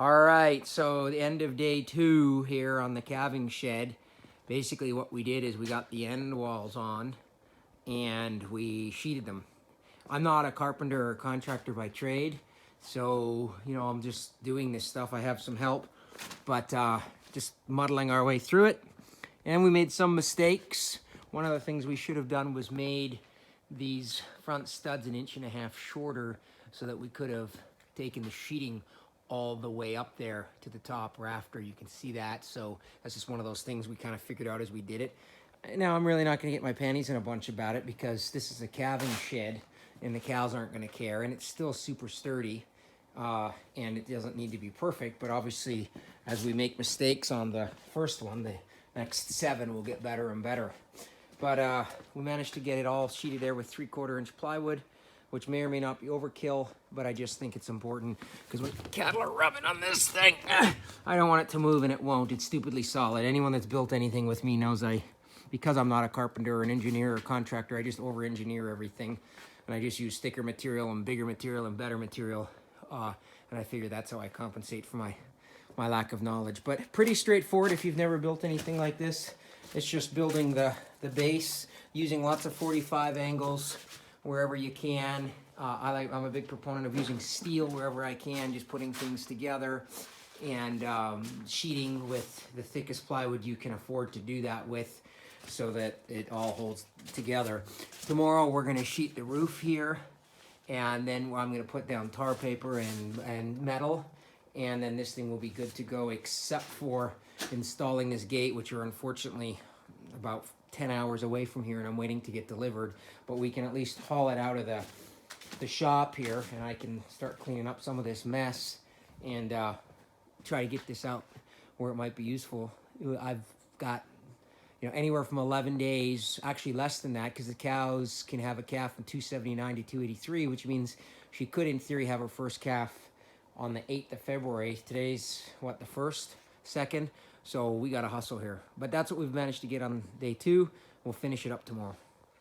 All right, so the end of day 2 here on the calving shed. Basically what we did is we got the end walls on and we sheeted them. I'm not a carpenter or contractor by trade, so I'm just doing this stuff. I have some help, but just muddling our way through it. And we made some mistakes. One of the things we should have done was made these front studs 1.5 inches shorter so that we could have taken the sheeting all the way up there to the top rafter. You can see that. So that's just one of those things we kind of figured out as we did it. Now I'm really not going to get my panties in a bunch about it because this is a calving shed and the cows aren't going to care, and it's still super sturdy, and it doesn't need to be perfect, but obviously as we make mistakes on the first one, the next 7 will get better and better. But we managed to get it all sheeted there with 3/4 inch plywood, which may or may not be overkill, but I just think it's important because when cattle are rubbing on this thing, I don't want it to move, and it won't. It's stupidly solid. Anyone that's built anything with me knows because I'm not a carpenter or an engineer or contractor, I just over-engineer everything. And I just use thicker material and bigger material and better material. And I figure that's how I compensate for my lack of knowledge. But pretty straightforward if you've never built anything like this. It's just building the base, using lots of 45 angles wherever you can. I'm a big proponent of using steel wherever I can, just putting things together, and sheeting with the thickest plywood you can afford to do that with so that it all holds together. Tomorrow we're going to sheet the roof here, and then I'm going to put down tar paper and metal, and then this thing will be good to go except for installing this gate, which are unfortunately about 10 hours away from here and I'm waiting to get delivered, but we can at least haul it out of the shop here and I can start cleaning up some of this mess and try to get this out where it might be useful. I've got anywhere from 11 days, actually less than that, because the cows can have a calf from 279 to 283, which means she could in theory have her first calf on the 8th of February. Today's what, the 1st, 2nd? So we got to hustle here. But that's what we've managed to get on day 2. We'll finish it up tomorrow.